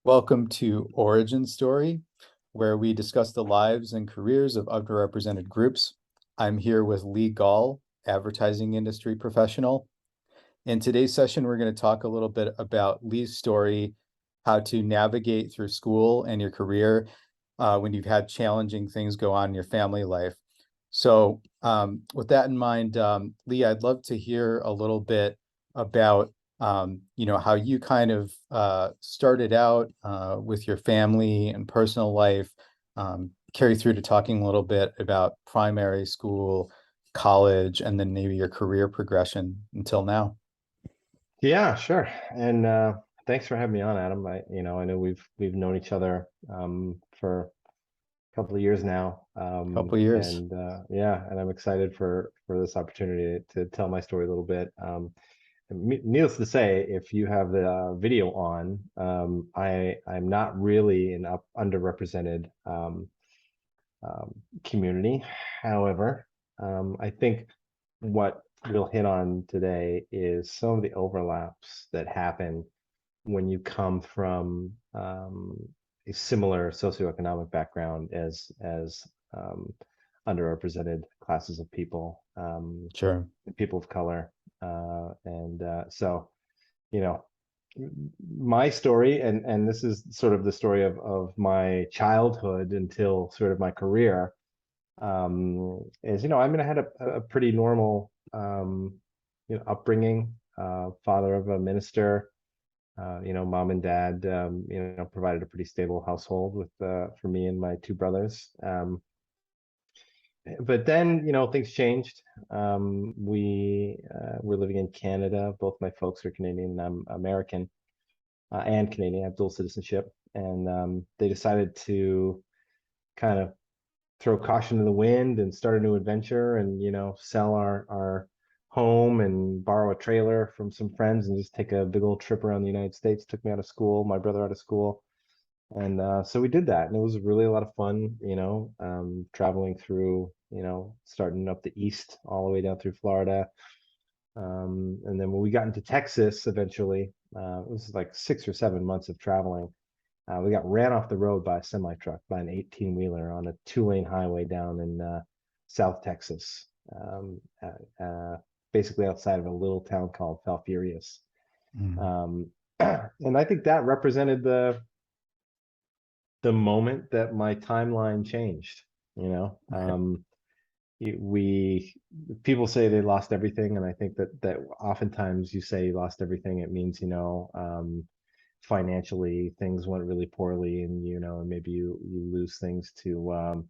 Welcome to Origin Story, where we discuss the lives and careers of underrepresented groups. I'm here with Lee Gaul, advertising industry professional. In today's session, we're going to talk a little bit about Lee's story, how to navigate through school and your career when you've had challenging things go on in your family life. So with that in mind, Lee, I'd love to hear a little bit about how you kind of started out with your family and personal life, carry through to talking a little bit about primary school, college, and then maybe your career progression until now. Yeah, sure. And thanks for having me on, Adam. I know we've known each other for a couple of years now. Couple years. And yeah, and I'm excited for this opportunity to tell my story a little bit. Needless to say, if you have the video on, I'm not really an underrepresented community. However, I think what we'll hit on today is some of the overlaps that happen when you come from a similar socioeconomic background as underrepresented classes of people, Sure. people of color, and you know my story, and this is sort of the story of my childhood until sort of my career, is I mean I had a pretty normal upbringing, father of a minister, mom and dad, provided a pretty stable household with for me and my two brothers. But then, things changed. We're living in Canada. Both my folks are Canadian. I'm American and Canadian. I have dual citizenship, and they decided to kind of throw caution to the wind and start a new adventure, and sell our home and borrow a trailer from some friends and just take a big old trip around the United States. Took me out of school, my brother out of school, and so we did that, and it was really a lot of fun, traveling through, starting up the east all the way down through Florida. And then when we got into Texas eventually, it was like 6 or 7 months of traveling. We got ran off the road by a semi truck, by an 18-wheeler on a 2-lane highway down in South Texas, basically outside of a little town called Falfurrias. Mm. Um, and I think that represented the moment that my timeline changed. You know, Right. we people say they lost everything, and I think that oftentimes you say you lost everything, it means financially things went really poorly, and maybe you lose things to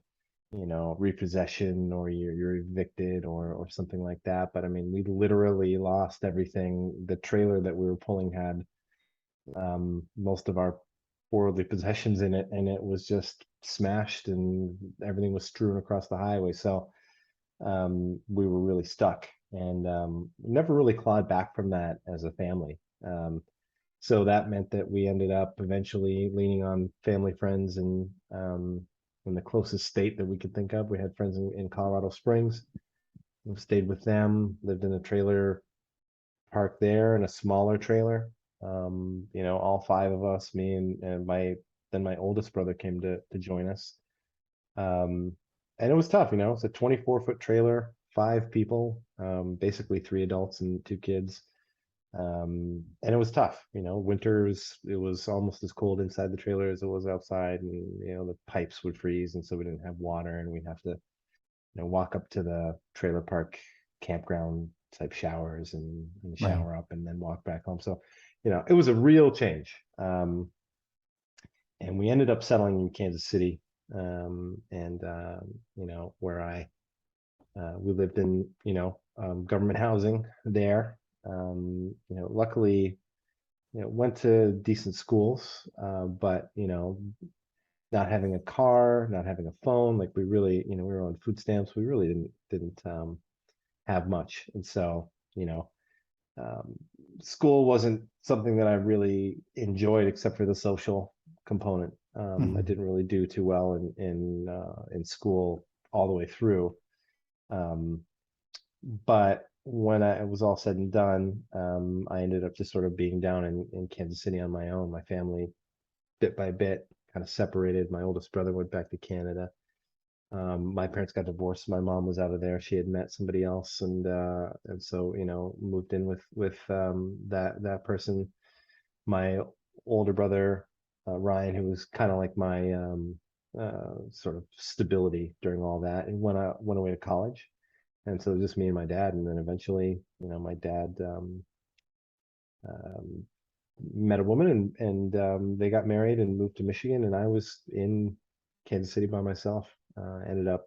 repossession, or you're evicted, or something like that. But I mean, we literally lost everything. The trailer that we were pulling had most of our worldly possessions in it, and it was just smashed, and everything was strewn across the highway. So we were really stuck, and never really clawed back from that as a family. So that meant that we ended up eventually leaning on family friends, and in the closest state that we could think of. We had friends in Colorado Springs. We stayed with them, lived in a trailer park there, in a smaller trailer. All five of us, me and my oldest brother came to join us. And it was tough. It's a 24-foot trailer, five people, basically three adults and two kids. And it was tough. Winters, it was almost as cold inside the trailer as it was outside, and the pipes would freeze, and so we didn't have water, and we'd have to walk up to the trailer park campground type showers, and Right. shower up and then walk back home. So it was a real change. And we ended up settling in Kansas City, and where we lived in government housing there. Luckily, went to decent schools, but not having a car, not having a phone, like we really, we were on food stamps. We really didn't have much, and so um, school wasn't something that I really enjoyed, except for the social component. I Mhm. didn't really do too well in school all the way through. Um, but when it was all said and done, I ended up just sort of being down in Kansas City on my own. My family bit by bit kind of separated. My oldest brother went back to Canada. My parents got divorced. My mom was out of there. She had met somebody else, and so moved in with that person. My older brother Ryan, who was kind of like my sort of stability during all that, and went away to college, and so just me and my dad. And then eventually, my dad um, met a woman, and they got married and moved to Michigan, and I was in Kansas City by myself. Ended up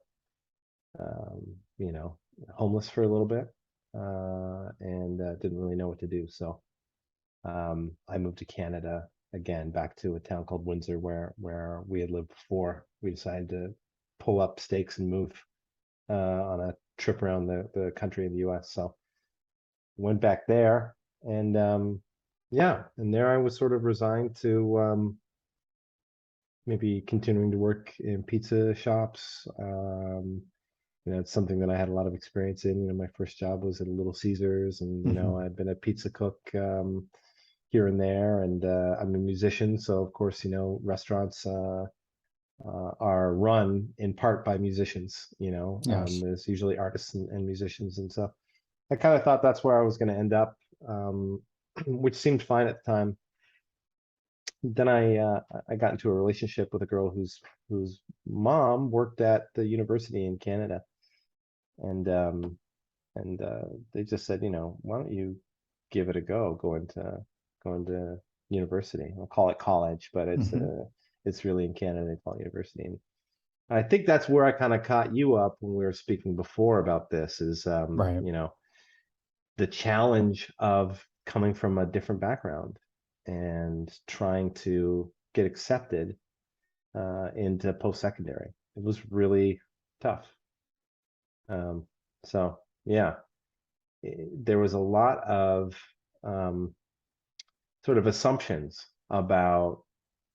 um, you know, homeless for a little bit, and didn't really know what to do. So I moved to Canada again, back to a town called Windsor, where we had lived before. We decided to pull up stakes and move on a trip around the country in the U.S. So went back there, and yeah, and there I was sort of resigned to maybe continuing to work in pizza shops. It's something that I had a lot of experience in. My first job was at a Little Caesars, and Mhm. I'd been a pizza cook here and there, and I'm a musician, so of course, restaurants are run in part by musicians. Yes. There's usually artists and musicians, and so I kind of thought that's where I was going to end up, which seemed fine at the time. Then I got into a relationship with a girl whose mom worked at the university in Canada, and they just said, why don't you give it a go, go into university. I'll call it college, but Mhm. it's really in Canada they call it university. And I think that's where I kind of caught you up when we were speaking before about this, is Right. the challenge of coming from a different background and trying to get accepted into post-secondary. It was really tough. Um, so yeah, there was a lot of um, sort of assumptions about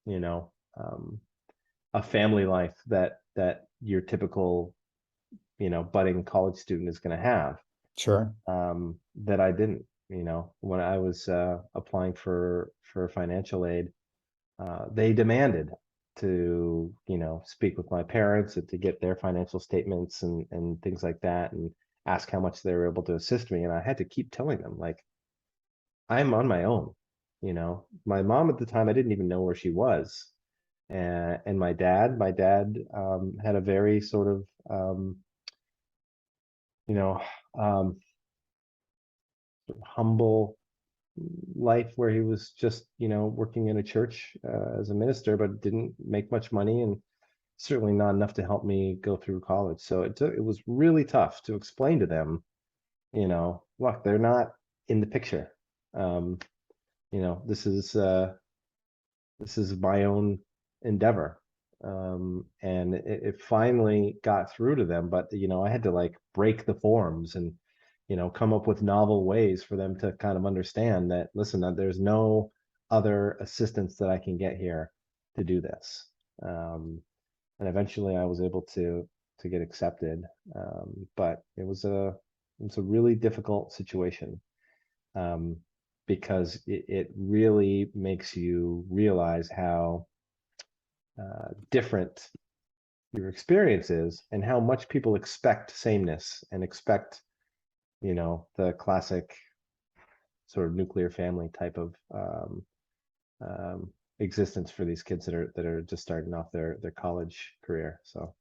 you know um, a family life that your typical budding college student is going to have, Sure. that I didn't. When I was applying for financial aid, they demanded to speak with my parents and to get their financial statements and things like that, and ask how much they were able to assist me. And I had to keep telling them, like, I'm on my own. My mom at the time, I didn't even know where she was. And my dad had a very sort of you know um, humble life, where he was just working in a church as a minister, but didn't make much money, and certainly not enough to help me go through college. So it was really tough to explain to them, look, they're not in the picture. um, you know this is uh, this is my own endeavor. And it finally got through to them, but I had to like break the forms and come up with novel ways for them to kind of understand that, listen, that there's no other assistance that I can get here to do this. And eventually I was able to get accepted. But it was a really difficult situation, um, because it really makes you realize how different your experience is, and how much people expect sameness and expect the classic sort of nuclear family type of existence for these kids that are just starting off their college career. So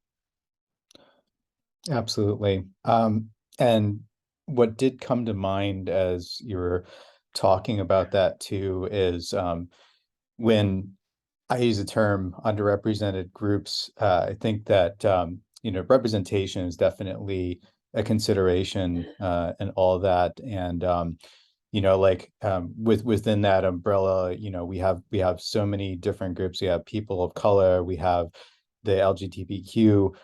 Absolutely. And what did come to mind as you were talking about that too is when I use the term underrepresented groups, I think that representation is definitely a consideration and all that. And within that umbrella, we have so many different groups. We have people of color, we have the LGBTQ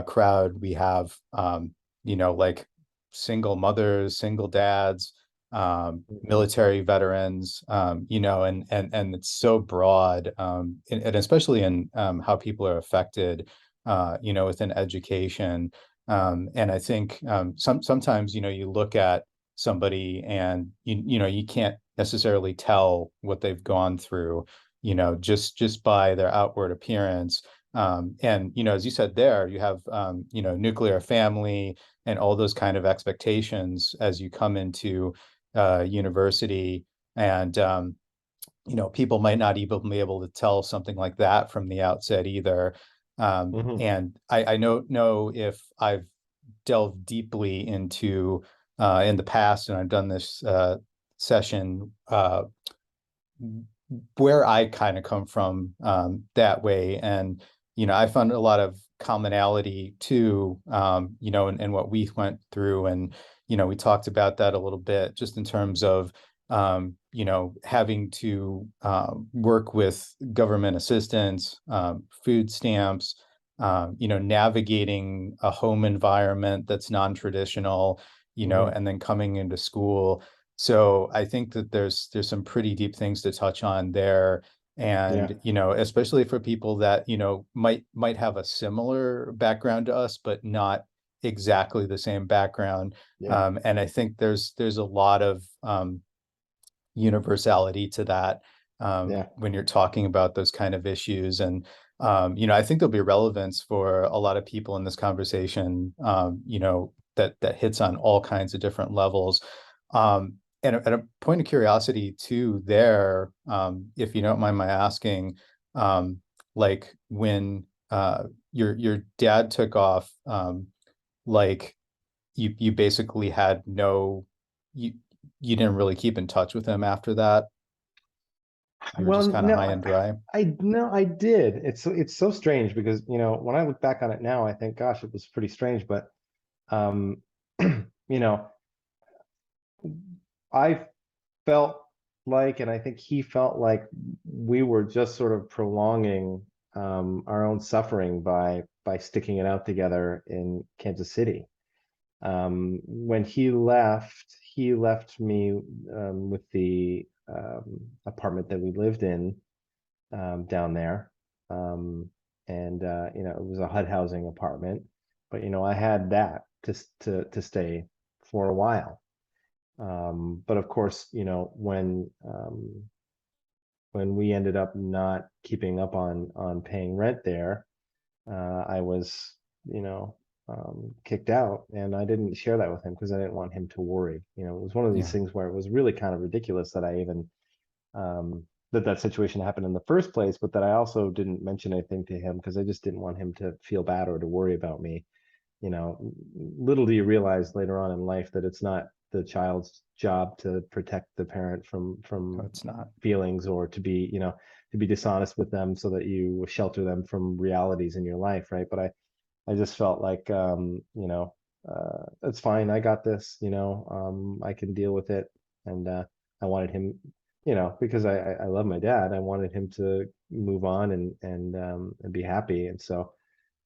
crowd, we have like single mothers, single dads, mhm. military veterans, and it's so broad, and especially in how people are affected, within education. And I think sometimes you look at somebody and you can't necessarily tell what they've gone through, just by their outward appearance. And as you said there, you have nuclear family and all those kind of expectations as you come into university. And people might not even be able to tell something like that from the outset either. Hmm. And I don't know if I've delved deeply into in the past, and I've done this session where I kind of come from that way. And, I found a lot of commonality too, in what we went through. And, we talked about that a little bit just in terms of, having to work with government assistance, food stamps, navigating a home environment that's non-traditional, Hmm. and then coming into school. So I think that there's some pretty deep things to touch on there. Yeah. And, especially for people that, might have a similar background to us, but not exactly the same background. Yeah. And I think there's a lot of universality to that Yeah. when you're talking about those kind of issues. And I think there'll be relevance for a lot of people in this conversation, that hits on all kinds of different levels. And a point of curiosity too, there, if you don't mind my asking, like when your dad took off, like you basically had no you you didn't really keep in touch with him after that. You were Well, just kind of high no, and dry. I no, I did. It's so strange because when I look back on it now, I think, gosh, it was pretty strange. But um, you know, I felt like, and I think he felt like we were just sort of prolonging our own suffering by sticking it out together in Kansas City. When he left me with the apartment that we lived in down there. Um, and it was a HUD housing apartment, but I had that to stay for a while. But of course, when we ended up not keeping up on paying rent there, I was, kicked out, and I didn't share that with him because I didn't want him to worry. It was one of these Yeah. things where it was really kind of ridiculous that I even um, that situation happened in the first place, but that I also didn't mention anything to him because I just didn't want him to feel bad or to worry about me. Little do you realize later on in life that it's not the child's job to protect the parent No, from it's not. feelings, or to be dishonest with them so that you shelter them from realities in your life, right? But I just felt like it's fine, I got this, I can deal with it. And I wanted him, because I love my dad, I wanted him to move on and be happy. And so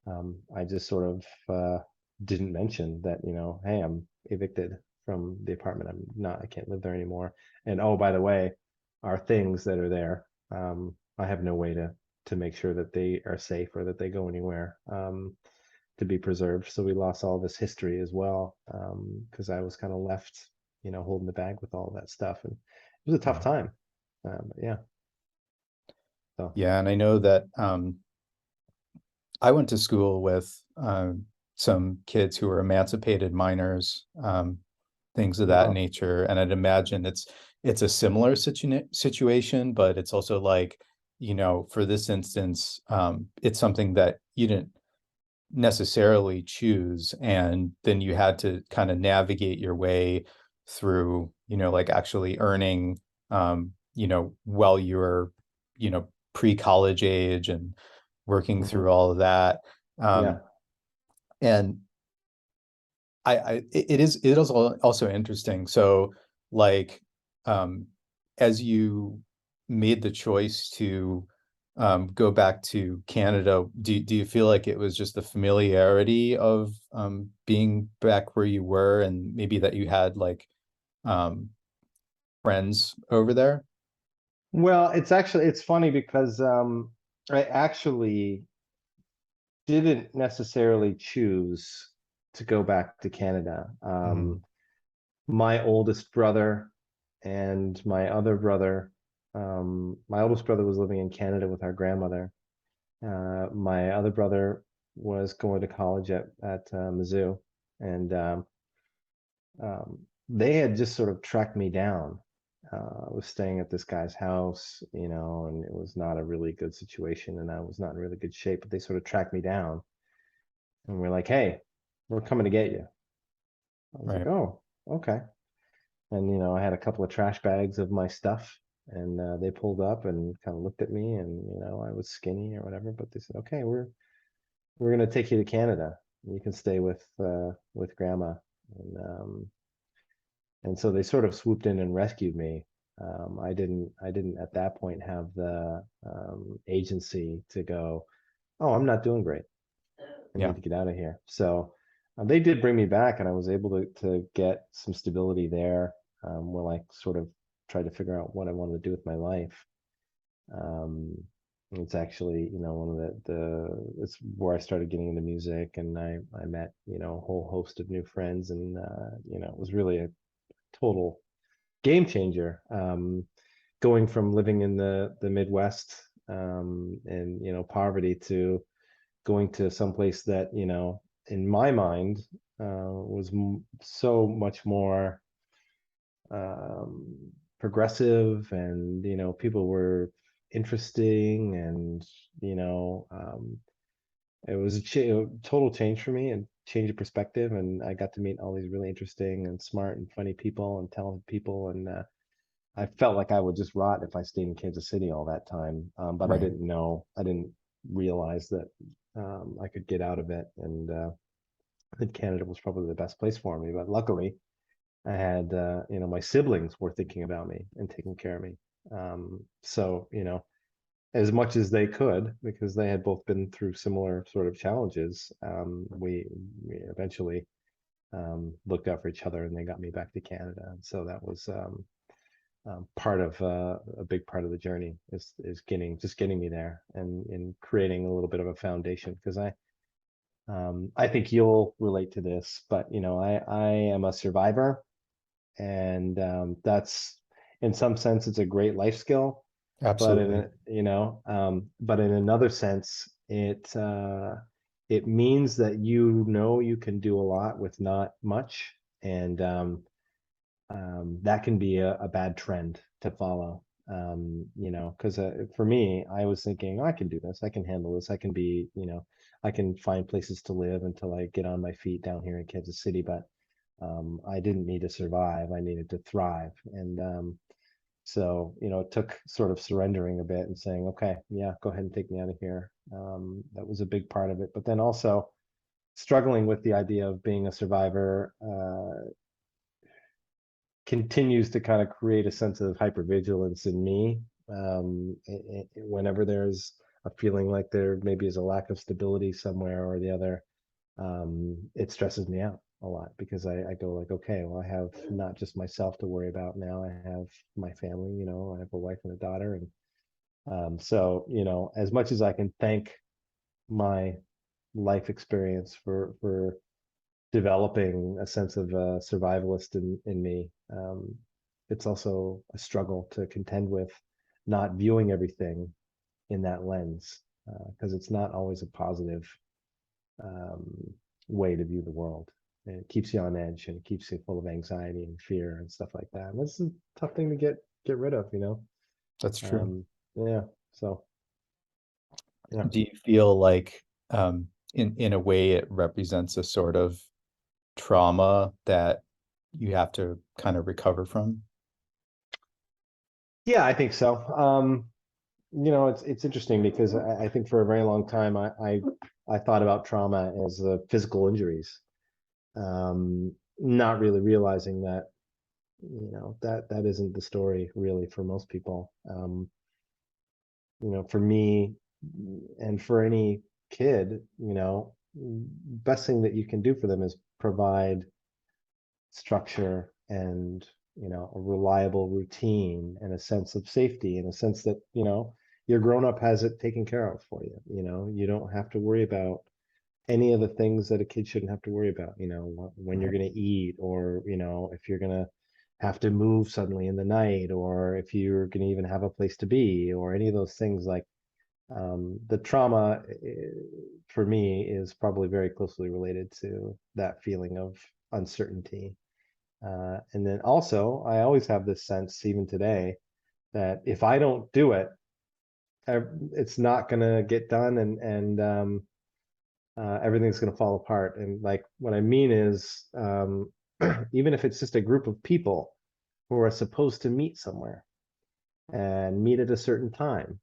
I just sort of didn't mention that, hey, I'm evicted from the apartment. I can't live there anymore. And oh, by the way, our things that are there, I have no way to make sure that they are safe or that they go anywhere to be preserved. So we lost all this history as well, because I was kind of left, holding the bag with all that stuff. And it was a tough Yeah. time. Yeah. So, Yeah. And I know that I went to school with some kids who were emancipated minors, things of that wow. nature. And I'd imagine it's a similar situation, but it's also like, for this instance, it's something that you didn't necessarily choose, and then you had to kind of navigate your way through, like actually earning, while you were, pre-college age and working Hmm. through all of that. Yeah. um, and it is also interesting. So like, um, as you made the choice to go back to Canada, do you feel like it was just the familiarity of being back where you were, and maybe that you had like um, friends over there? Well, it's funny because I actually didn't necessarily choose to go back to Canada. Mm, My oldest brother and my other brother, My oldest brother was living in Canada with our grandmother. My other brother was going to college at Mizzou, and they had just sort of tracked me down. I was staying at this guy's house, and it was not a really good situation, and I was not in really good shape. But they sort of tracked me down, and we're like, "Hey, we're coming to get you." I was like, Right. "Oh, okay." And I had a couple of trash bags of my stuff, and they pulled up and kind of looked at me, and I was skinny or whatever, but they said, "Okay, we're gonna take you to Canada. You can stay with grandma." And so they sort of swooped in and rescued me. I didn't at that point have the agency to go, "Oh, I'm not doing great. I need Yeah. to get out of here." So they did bring me back, and I was able to get some stability there, while I sort of tried to figure out what I wanted to do with my life. Um, it's actually, one of it's where I started getting into music, and I met, a whole host of new friends, and it was really a total game changer. Going from living in the Midwest, and poverty, to going to someplace that, in my mind, was so much more progressive, and people were interesting, and you know it was a total change for me, and change of perspective, and I got to meet all these really interesting and smart and funny people and talented people, and I felt like I would just rot if I stayed in Kansas City all that time. But Right. I didn't realize that I could get out of it, and I think Canada was probably the best place for me. But luckily, I had, my siblings were thinking about me and taking care of me. So, as much as they could, because they had both been through similar sort of challenges, we eventually looked out for each other, and they got me back to Canada. And so that was part of a big part of the journey, is getting me there, and creating a little bit of a foundation, because I think you'll relate to this, but I am a survivor, and that's, in some sense, it's a great life skill, but Absolutely. but in another sense, it means that you can do a lot with not much, and that can be a bad trend to follow. Because for me, I was thinking, "Oh, I can do this, I can handle this, I can be, I can find places to live until I get on my feet down here in Kansas City." But I didn't need to survive, I needed to thrive. And so, it took sort of surrendering a bit and saying, "Okay, yeah, go ahead and take me out of here." That was a big part of it. But then also struggling with the idea of being a survivor continues to kind of create a sense of hypervigilance in me. Whenever there's a feeling like there maybe is a lack of stability somewhere or the other, it stresses me out a lot, because I go like, "Okay, well, I have not just myself to worry about now. I have my family, I have a wife and a daughter." And so, as much as I can thank my life experience for developing a sense of survivalist in me, it's also a struggle to contend with not viewing everything in that lens, because it's not always a positive um, way to view the world. And it keeps you on edge, and it keeps you full of anxiety and fear and stuff like that. And this is a tough thing to get rid of. That's true. Um, yeah. So yeah. Do you feel like in a way it represents a sort of trauma that you have to kind of recover from? Yeah, I think so. It's interesting, because I think for a very long time I thought about trauma as physical injuries, not really realizing that that isn't the story really for most people. For me, and for any kid, best thing that you can do for them is provide structure, and a reliable routine, and a sense of safety, and a sense that your grown up has it taken care of for you. You don't have to worry about any of the things that a kid shouldn't have to worry about. When you're Right. going to eat, or if you're going to have to move suddenly in the night, or if you're going to even have a place to be, or any of those things. Like the trauma for me is probably very closely related to that feeling of uncertainty. And then also, I always have this sense, even today, that if I don't do it, it's not going to get done, and everything's going to fall apart. And like what I mean is, even if it's just a group of people who are supposed to meet somewhere and meet at a certain time,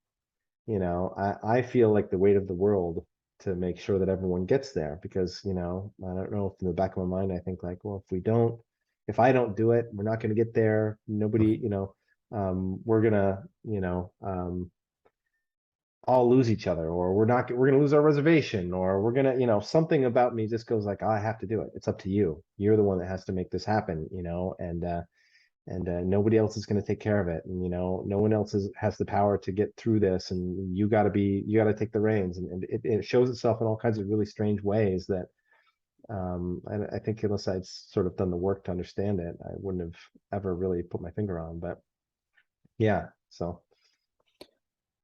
I feel like the weight of the world to make sure that everyone gets there, because I don't know, if in the back of my mind I think like, well, if I don't do it, we're not going to get there. Nobody, we're gonna, all lose each other, or we're gonna lose our reservation, or we're gonna, something about me just goes like, oh, I have to do it. It's up to you. You're the one that has to make this happen, and nobody else is going to take care of it, and no one else has the power to get through this, and you got to take the reins, and it shows itself in all kinds of really strange ways that I think unless I'd sort of done the work to understand it, I wouldn't have ever really put my finger on. But yeah, so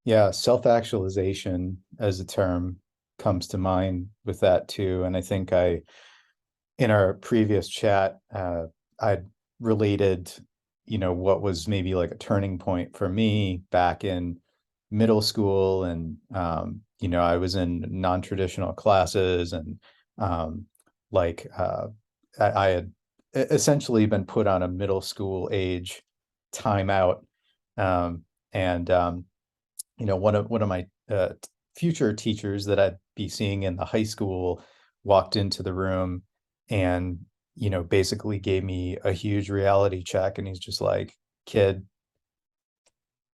Yeah, self-actualization as a term comes to mind with that too. And I think in our previous chat, I related, what was maybe like a turning point for me back in middle school. And, I was in non-traditional classes and, like, I had essentially been put on a middle school age timeout. And, one of my future teachers that I'd be seeing in the high school walked into the room and, basically gave me a huge reality check. And he's just like, kid,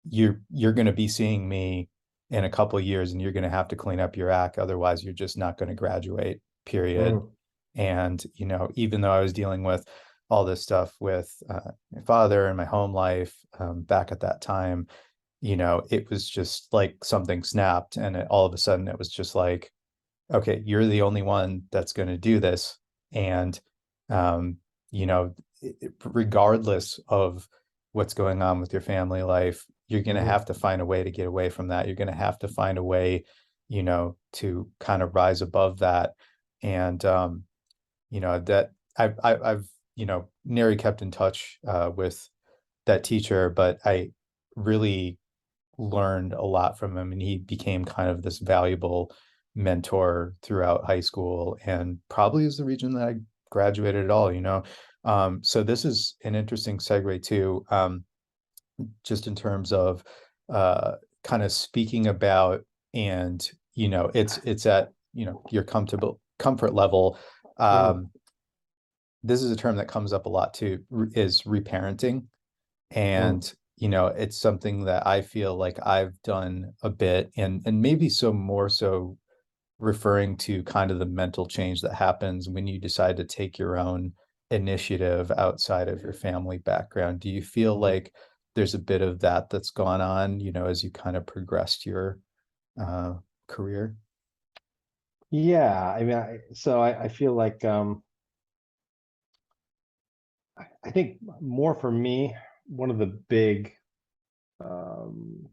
you're going to be seeing me in a couple of years and you're going to have to clean up your act. Otherwise, you're just not going to graduate, period. mm, And, even though I was dealing with all this stuff with my father and my home life back at that time, it was just like something snapped, and all of a sudden it was just like, okay, you're the only one that's going to do this. And, um, regardless of what's going on with your family life, you're going to mm, have to find a way to get away from that. You're going to have to find a way, to kind of rise above that. And, that I've, nearly kept in touch with that teacher, but I really learned a lot from him, and he became kind of this valuable mentor throughout high school, and probably is the reason that I graduated at all. So this is an interesting segue too, just in terms of kind of speaking about, and it's at your comfort level. mm, um this is a term that comes up a lot too, is reparenting. mm. And it's something that I feel like I've done a bit, and maybe so more so referring to kind of the mental change that happens when you decide to take your own initiative outside of your family background. Do you feel like there's a bit of that that's gone on, as you kind of progressed your uh career? Yeah, I mean, I feel like I think more for me, one of the big um,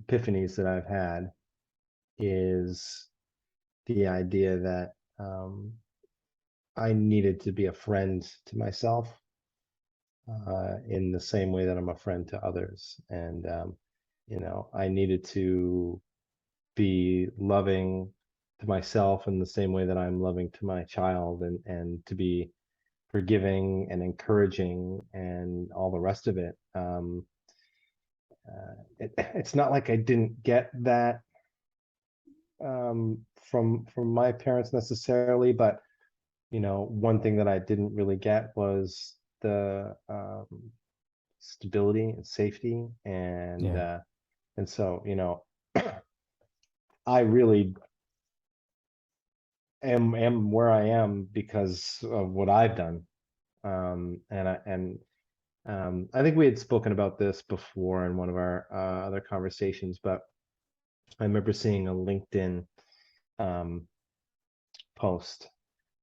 epiphanies that I've had is the idea that I needed to be a friend to myself in the same way that I'm a friend to others. And, I needed to be loving to myself in the same way that I'm loving to my child, and to be forgiving and encouraging and all the rest of it. It's not like I didn't get that from my parents necessarily, but one thing that I didn't really get was the stability and safety, Yeah. and so I really am where I am because of what I've done. I think we had spoken about this before in one of our other conversations, but I remember seeing a LinkedIn um, post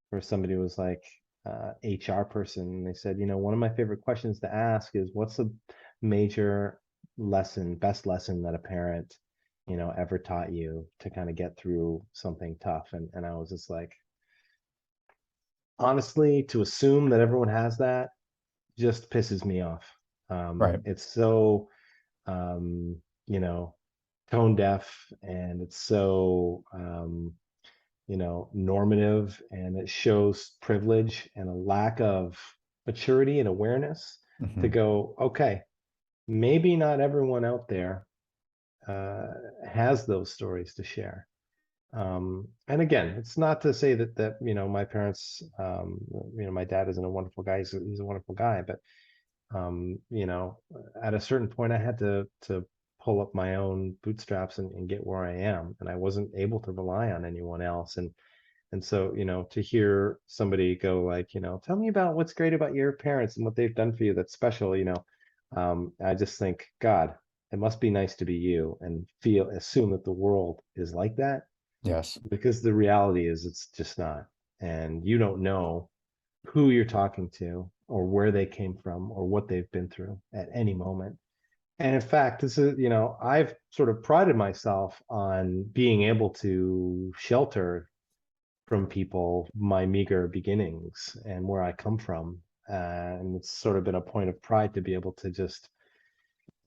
where somebody was like, HR person, and they said, one of my favorite questions to ask is, what's the major lesson, best lesson that a parent, ever taught you to kind of get through something tough? And I was just like, honestly, to assume that everyone has that just pisses me off. Right. It's so, um, you know, tone deaf, and it's so, normative, and it shows privilege and a lack of maturity and awareness to Hmm. go, okay, maybe not everyone out there uh, has those stories to share. And again, it's not to say that my parents, my dad isn't a wonderful guy. He's a wonderful guy, but um, you know, at a certain point, I had to pull up my own bootstraps and get where I am, and I wasn't able to rely on anyone else. And so, to hear somebody go like, tell me about what's great about your parents and what they've done for you that's special, I just think, God, it must be nice to be you and assume that the world is like that, Yes. because the reality is it's just not. And you don't know who you're talking to or where they came from or what they've been through at any moment. And in fact, this is, I've sort of prided myself on being able to shelter from people my meager beginnings and where I come from. And it's sort of been a point of pride to be able to just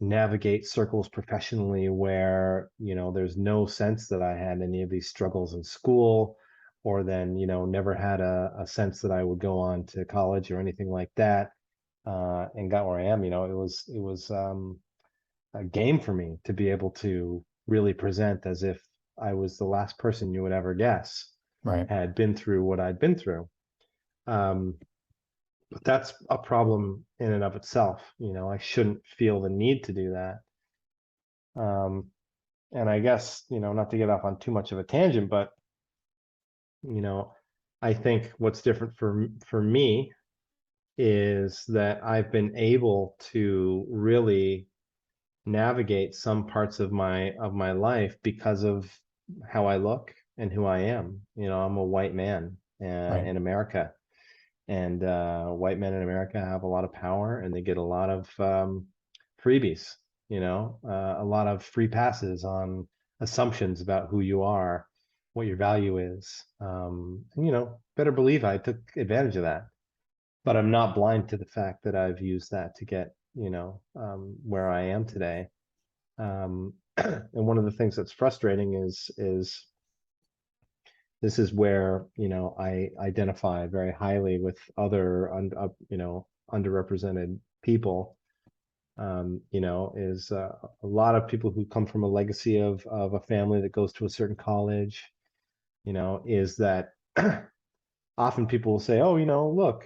navigate circles professionally where, there's no sense that I had any of these struggles in school, or then, never had a sense that I would go on to college or anything like that. And got where I am. It was a game for me to be able to really present as if I was the last person you would ever guess Right. had been through what I'd been through. Um, but that's a problem in and of itself. I shouldn't feel the need to do that. Um, and I guess, not to get off on too much of a tangent, but, you know, I think what's different for me is that I've been able to really navigate some parts of my life because of how I look and who I am. I'm a white man Right. in America, and white men in America have a lot of power, and they get a lot of freebies. A lot of free passes on assumptions about who you are, what your value is. And better believe I took advantage of that, but I'm not blind to the fact that I've used that to get where I am today. And one of the things that's frustrating is this is where I identify very highly with other underrepresented people. Is a lot of people who come from a legacy of a family that goes to a certain college. Is that often people will say, oh, look,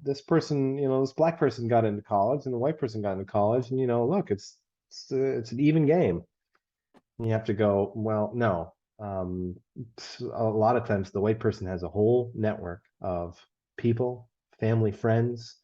this person, this black person got into college and the white person got into college, and look, it's an even game. You have to go, well, no. A lot of times the white person has a whole network of people, family, friends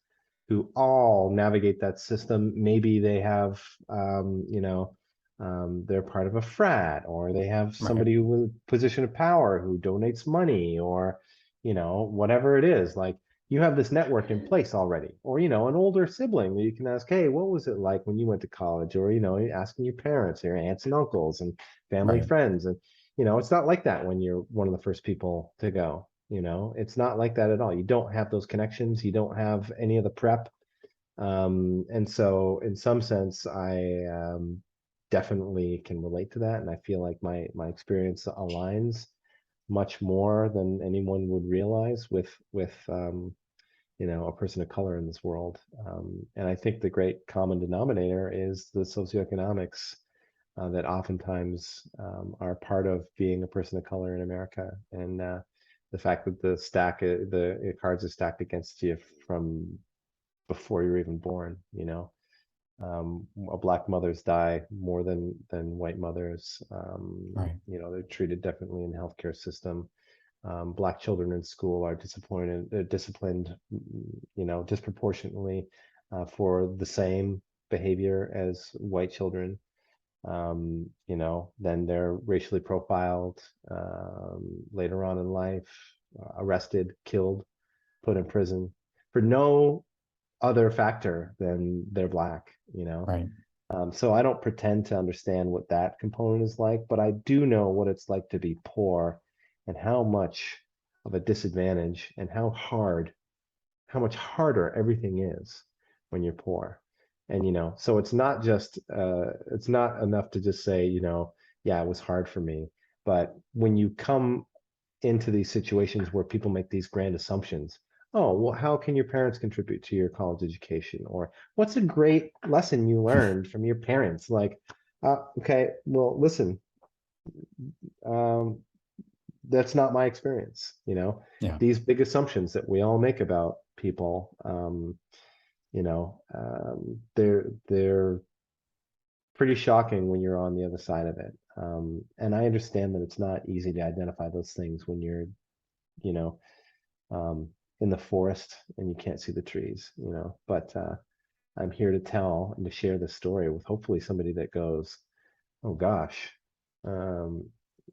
who all navigate that system. Maybe they have, they're part of a frat, or they have Right. somebody with a position of power who donates money, or, whatever it is. Like, you have this network in place already, or an older sibling that you can ask, hey, what was it like when you went to college? Or you're asking your parents or your aunts and uncles and family Right. friends. And it's not like that when you're one of the first people to go. It's not like that at all. You don't have those connections, you don't have any of the prep. And so in some sense, I definitely can relate to that, and I feel like my experience aligns much more than anyone would realize with a person of color in this world. And I think the great common denominator is the socioeconomics that oftentimes are part of being a person of color in America. And the fact that the cards are stacked against you from before you're even born. Black mothers die more than white mothers. Right. They're treated differently in the healthcare system. Black children in school are disciplined, disproportionately for the same behavior as white children. Then they're racially profiled later on in life, arrested, killed. put in prison for no other factor than they're black, you know. Right. So I don't pretend to understand what that component is like, but I do know what it's like to be poor and how much of a disadvantage and how much harder everything is when you're poor. And, so it's not enough to just say, yeah, it was hard for me. But when you come into these situations where people make these grand assumptions, oh, well, how can your parents contribute to your college education? Or what's a great lesson you learned from your parents? Like, okay, well, listen, um, that's not my experience. Yeah, These big assumptions that we all make about people, they're pretty shocking when you're on the other side of it. And I understand that it's not easy to identify those things when you're, you know, um, in the forest and you can't see the trees, But I'm here to tell and to share this story with hopefully somebody that goes, oh gosh, um,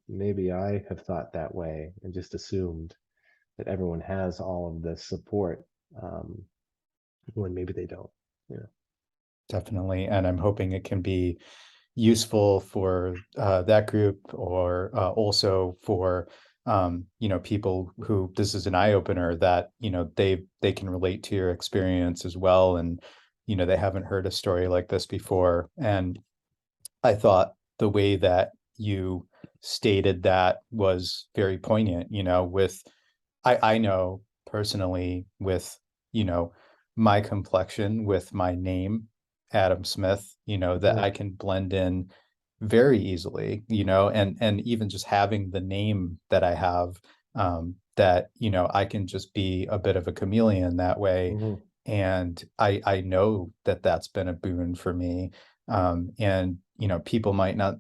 maybe I have thought that way and just assumed that everyone has all of this support, um, when maybe they don't. Yeah. definitely. And I'm hoping it can be useful for that group, or also for people who this is an eye opener, that they can relate to your experience as well, and they haven't heard a story like this before. And I thought the way that you stated that was very poignant, with I know personally with, you know, my complexion, with my name, Adam Smith, that Yeah. I can blend in very easily, and even just having the name that I have, that, I can just be a bit of a chameleon that way. Hmm. And I know that that's been a boon for me. And, people might not,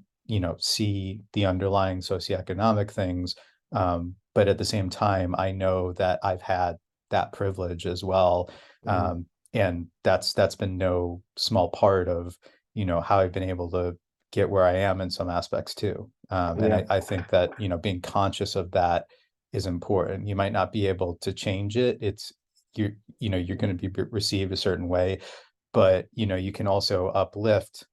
see the underlying socioeconomic things, but at the same time, I know that I've had that privilege as well. Hmm. And that's been no small part of, how I've been able to get where I am in some aspects too. And Yeah. I think that, being conscious of that is important. You might not be able to change it. You're going to be received a certain way, but you can also uplift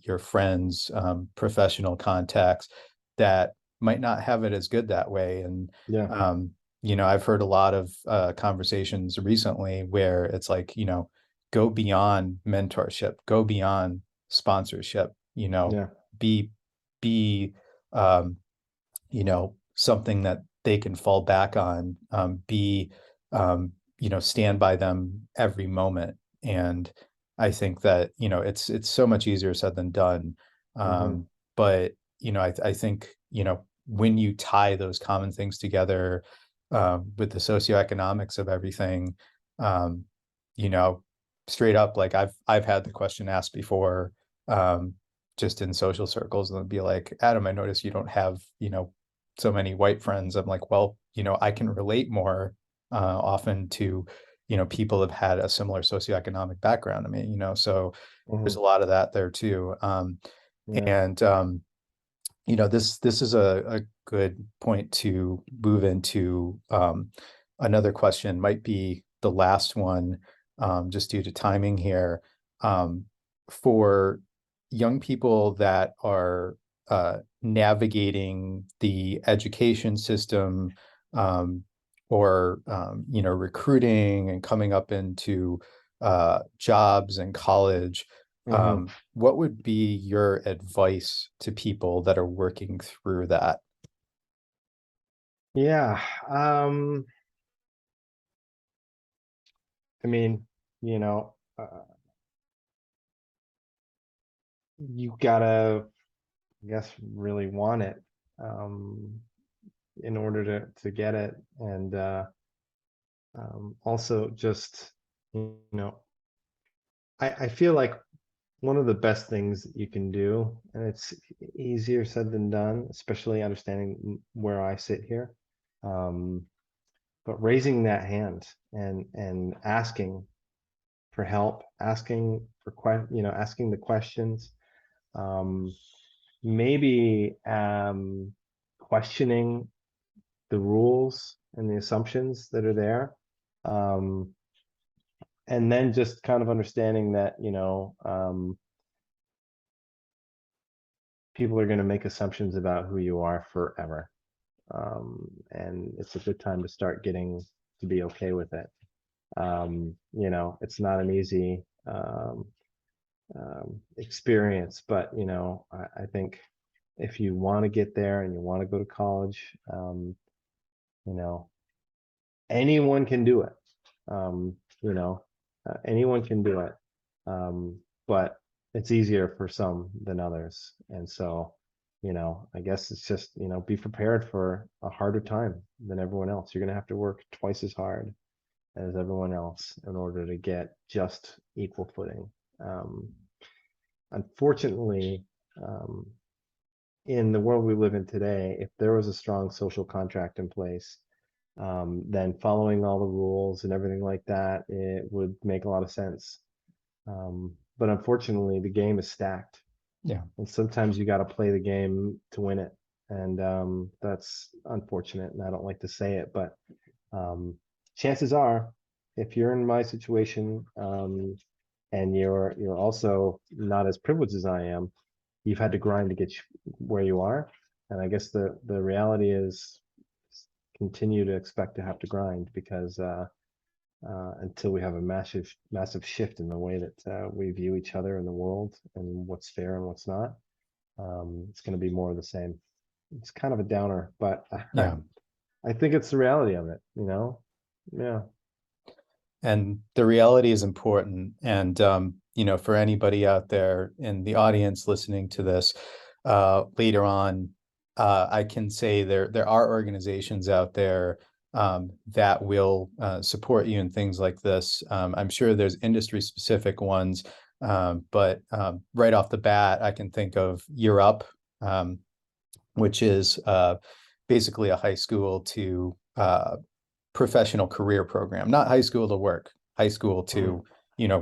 your friends, professional contacts that might not have it as good that way. And Yeah. um, I've heard a lot of conversations recently where it's like, go beyond mentorship, go beyond sponsorship, Yeah. be be um, something that they can fall back on, be, stand by them every moment. And I think that, it's so much easier said than done. Hmm. But, I think, when you tie those common things together, with the socioeconomics of everything, um, you know, straight up, like I've had the question asked before, um, just in social circles, and they'll be like, Adam, I notice you don't have, so many white friends. I'm like, well, I can relate more often to, people have had a similar socioeconomic background to me, so there's Hmm. a lot of that there too. Yeah. And this is a good point to move into another question, might be the last one, just due to timing here. Um, for young people that are navigating the education system, um, or recruiting and coming up into jobs and college, Hmm. what would be your advice to people that are working through that? Yeah. I mean, you know, you gotta, I guess, really want it, um, in order to get it. And also just, I feel like one of the best things that you can do, and it's easier said than done, especially understanding where I sit here. Um, but raising that hand and asking for help, asking for asking the questions, um, maybe questioning the rules and the assumptions that are there. Um, and then just kind of understanding that, people are going to make assumptions about who you are forever. And it's a good time to start getting to be okay with it. It's not an easy experience, but I think if you want to get there and you want to go to college, you know, anyone can do it. Um, you know, anyone can do it. But it's easier for some than others. And so, I guess it's just, be prepared for a harder time than everyone else. You're going to have to work twice as hard as everyone else in order to get just equal footing. Um, Unfortunately, um, in the world we live in today, if there was a strong social contract in place, then following all the rules and everything like that, it would make a lot of sense. But unfortunately, the game is stacked, Yeah. and sometimes you got to play the game to win it, and that's unfortunate. And I don't like to say it, but um, chances are, if you're in my situation, and you're also not as privileged as I am, you've had to grind to get where you are. And I guess the reality is continue to expect to have to grind because until we have a massive shift in the way that we view each other in the world and what's fair and what's not, it's going to be more of the same. It's kind of a downer, but Yeah. I think it's the reality of it. Yeah, And the reality is important. And, for anybody out there in the audience listening to this later on, I can say there are organizations out there that will support you in things like this. I'm sure there's industry specific ones, but right off the bat, I can think of Year Up, um, which is basically a high school to professional career program, not high school to work, high school mm, to,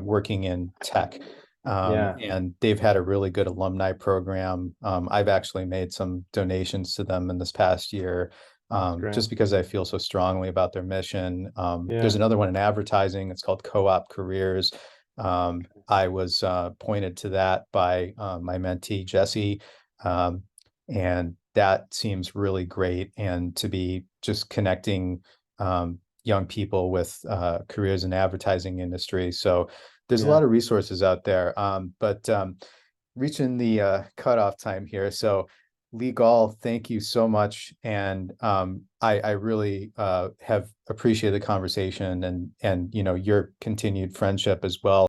working in tech. yeah, And they've had a really good alumni program. I've actually made some donations to them in this past year, that's great. just because I feel so strongly about their mission. There's Yeah, another one in advertising. It's called Co-op Careers. I was pointed to that by my mentee, Jesse. Um, and that seems really great. And to be just connecting young people with careers in advertising industry. So there's a yeah. lot of resources out there. But reaching the cutoff time here. So Lee Gaul, thank you so much. And I really have appreciated the conversation and your continued friendship as well.